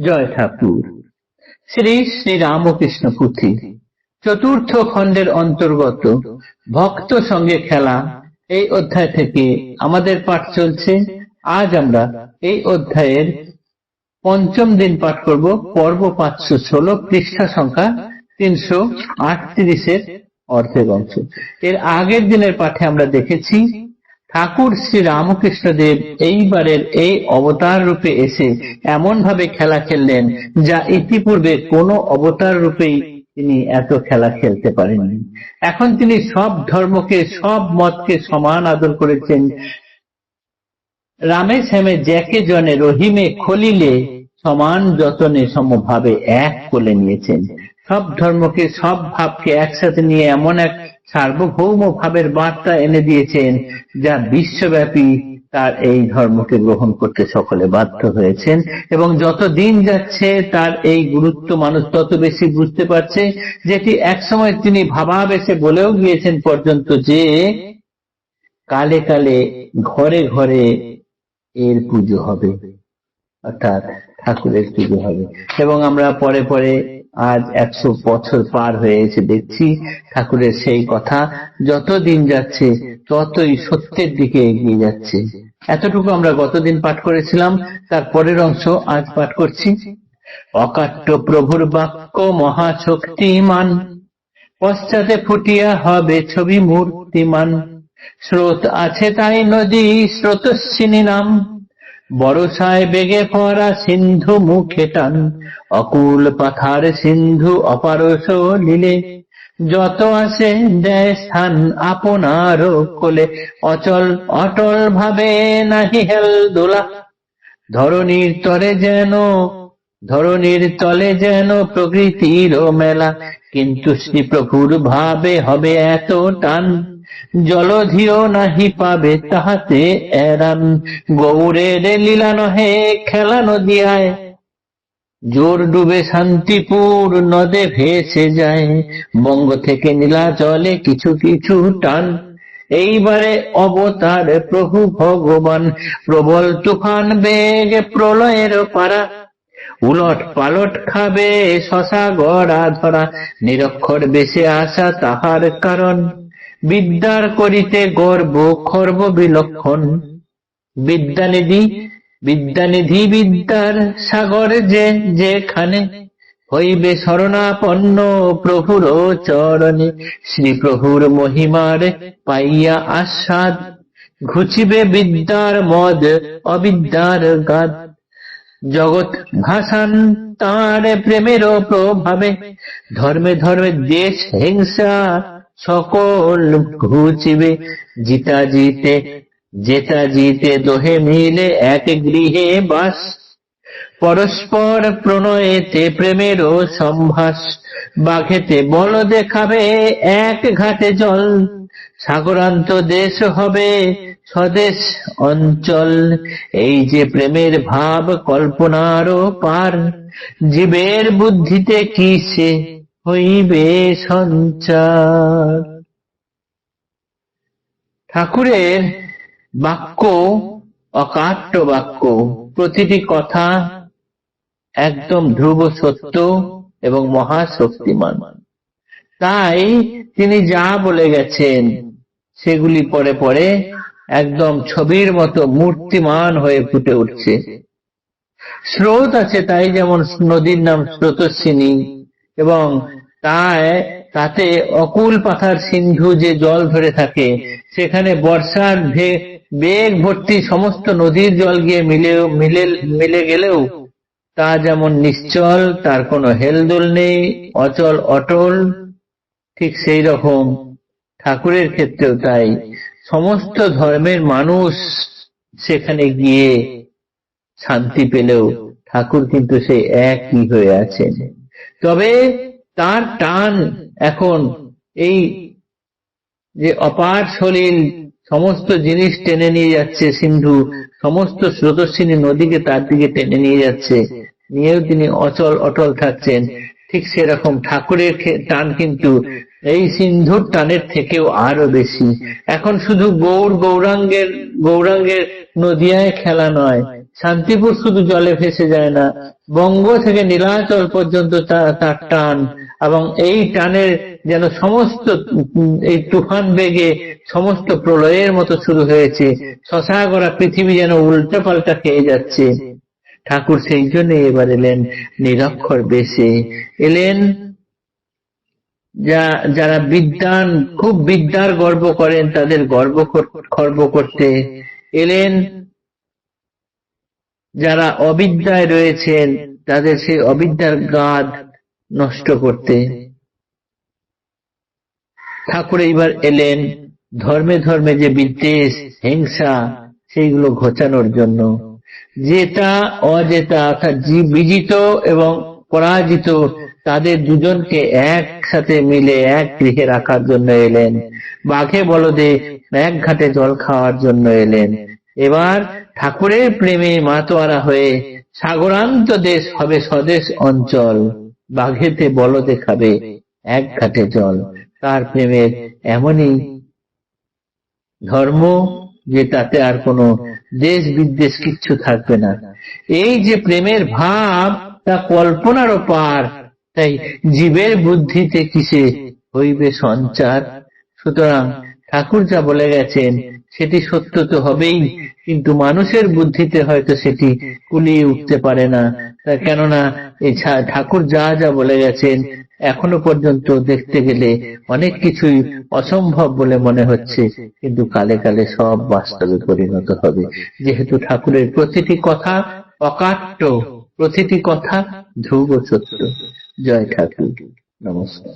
জয় ঠাকুর। শ্রী শ্রী রামকৃষ্ণ পুঁথি চতুর্থ খণ্ডের অন্তর্গত ভক্ত সঙ্গে খেলা এই অধ্যায় থেকে আমাদের পাঠ চলছে। আজ আমরা এই অধ্যায়ের পঞ্চম দিন পাঠ করব। পর্ব 516, পৃষ্ঠা সংখ্যা 338 অর্ধেক অংশ। এর আগের দিনের পাঠে আমরা দেখেছি ঠাকুর শ্রী রামকৃষ্ণ দেব এইবারের এই অবতার রূপে এসে এমন ভাবে খেলা খেললেন যা ইতিপূর্বে কোনো অবতার রূপেই তিনি এত খেলা খেলতে পারেননি। এখন তিনি সব ধর্মকে, সব মতকে সমান আদর করেছেন। রামে শ্যামে জ্যাকে জনে রহিমে খলিলে সমান যতনে সমভাবে এক করে নিয়েছেন। সব ধর্মকে, সব ভাবকে একসাথে নিয়ে এমন এক সার্বভৌম ভাবের বার্তা এনে দিয়েছেন যা বিশ্বব্যাপী তার এই ধর্মকে গ্রহণ করতে সকলে বাধ্য হয়েছেন। এবং যত দিন যাচ্ছে তার এই গুরুত্ব মানুষ তত বেশি বুঝতে পারছে, যেটি একসময় তিনি ভাবাবেশে বলেও গিয়েছেন পর্যন্ত যে কালে কালে ঘরে ঘরে এর পুজো হবে, অর্থাৎ ঠাকুরের পুজো হবে। এবং আমরা পরে পরে আজ 100 বছর পার হয়ে এসে দেখছি ঠাকুরের সেই কথা যত দিন যাচ্ছে ততই সত্যের দিকে এগিয়ে যাচ্ছে। এতটুকু আমরা গতদিন পাঠ করেছিলাম। তার পরের অংশ আজ পাঠ করছি। অকাট্য প্রভুর বাক্য মহাশক্তিমান, পশ্চাতে ফুটিয়া হবে ছবি মূর্তিমান। স্রোত আছে তাই নদী স্রোতস্বিনী নাম, বরসায় বেগে পড়া সিন্ধু মুখে টান। অকুল পাথার সিন্ধু অপারস লীলে, যত আসে দেয় স্থান আপনার কোলে। অচল অটল ভাবে নাহি হেল দোলা, ধরণীর তলে যেন প্রকৃতির মেলা। কিন্তু শ্রীপ্রভুর ভাবে হবে এত টান, জলধিও নাহি পাবে তাহাতে এরান। গৌরের লীলা নহে খেলা নদিয়ায়, জোর ডুবে শান্তিপুর নদে ভেসে যায়। বঙ্গ থেকে নীলাচলে কিছু কিছু টান, এইবারে অবতার প্রভু ভগবান। প্রবল তুফান বেগ প্রলয়ের পারা, উলট পালট খাবে শশা গড়া ধরা। নিরক্ষর বেশে আসা তাহার কারণ, বিদ্যার করিতে গর্ব খর্ব বিলক্ষণ। বিদ্যানিধি বিদ্যার সাগর যেখানে, হইবে শরণাপন্ন প্রভুর চরণে। শ্রীপ্রভুর মহিমার পাইয়া আস্বাদ, ঘুচিবে বিদ্যার মদ অবিদ্যার গাদ। জগৎ ভাসান তাঁর প্রেমের প্রভাবে, ধর্মে ধর্মে দেশ হিংসা সকল ঘুচিবে। যেটা জিতে দোহে মিলে এক গৃহে বাস, পরস্পর প্রণয়েতে প্রেমের সম্ভাস। বাঘেতে বল দেখাবে এক ঘাটে জল, সাগরান্ত দেশ হবে স্বদেশ অঞ্চল। এই যে প্রেমের ভাব কল্পনারও পার, জীবের বুদ্ধিতে কি সে হইবে সঞ্চার। ঠাকুরের বাক্য অকাট্য বাক্য, প্রতিটি কথা একদম ধ্রুব সত্য এবং মহাশক্তিমান। তাই তিনি যা বলে গেছেন সেগুলি পরে পরে একদম ছবির মতো মূর্তিমান হয়ে ফুটে উঠছে। স্রোত আছে তাই যেমন নদীর নাম স্রোতস্বিনী, এবং তাতে অকুল পাথার সিন্ধু যে জল ধরে থাকে, সেখানে বর্ষার বেগ ভর্তি সমস্ত নদীর জল গিয়ে মিলে গেলেও তা যেমন নিশ্চল, তার কোনো হেলদোল নেই, অচল অটল, ঠিক সেই রকম ঠাকুরের ক্ষেত্রেও তাই। সমস্ত ধর্মের মানুষ সেখানে গিয়ে শান্তি পেলেও ঠাকুর কিন্তু সেই একই হয়ে আছেন। তবে তার টান এখন এই যে অপার সলিল সমস্ত জিনিস টেনে নিয়ে যাচ্ছে, সিন্ধু সমস্ত স্রোতস্বিনী নদীকে তার দিকে টেনে নিয়ে যাচ্ছে, নিয়েও তিনি অচল অটল থাকছেন। ঠিক সেরকম ঠাকুরের টান কিন্তু এই সিন্ধুর টানের থেকেও আরো বেশি। এখন শুধু গৌরাঙ্গের নদিয়ায় খেলা নয়, শান্তিপুর শুধু জলে ভেসে যায় না, বঙ্গ থেকে নীলাচল পর্যন্ত তার টান, এবং এই টানের যেন সমস্ত এই তুফান বেগে সমস্ত প্রলয়ের মতো শুরু হয়েছে। শশাগরা পৃথিবী যেন উল্টা পাল্টা খেয়ে যাচ্ছে। ঠাকুর সেই জন্য এবার এলেন নিরক্ষর বেশে, এলেন যারা বিদ্বান, খুব বিদ্যার গর্ব করেন তাদের খর্ব করতে, এলেন যারা অবিদ্যায় রয়েছেন তাদের সেই অবিদ্যার গাদ নষ্ট করতে। ঠাকুর এইবার এলেন ধর্মে ধর্মে যে বিদ্বেষ, হিংসা, সেইগুলো ঘোচানোর জন্য। জেতা অজেতা অর্থাৎ বিজিত এবং পরাজিত তাদের দুজনকে একসাথে মিলে এক গৃহে রাখার জন্য এলেন। বাঘে বলদে এক ঘাটে জল খাওয়ার জন্য এলেন। এবার ঠাকুরের প্রেমে মাতোয়ারা হয়ে সাগরান্ত দেশ হবে স্বদেশ অঞ্চল। বাঘেতে বলদে খাবে এক ঘাটে জল। তার প্রেমের এমনই ধর্ম যে তাতে আর কোনো দেশ বিদ্বেষ কিচ্ছু থাকবে না। এই যে প্রেমের ভাব তা কল্পনারও পার, তাই জীবের বুদ্ধিতে কিসে হইবে সঞ্চার। সুতরাং ঠাকুর যা বলে গেছেন সেটি সত্য তো হবেই, কিন্তু মানুষের বুদ্ধিতে হয়তো সেটি কুলিয়ে উঠতে পারে না। কেননা এই ঠাকুর যা যা বলে গেছেন এখনো পর্যন্ত দেখতে গেলে অনেক কিছুই অসম্ভব বলে মনে হচ্ছে, কিন্তু কালে কালে সব বাস্তবে পরিণত হবে, যেহেতু ঠাকুরের প্রতিটি কথা অকাট্য, প্রতিটি কথা ধ্রুব সত্য। জয় ঠাকুর, নমস্কার।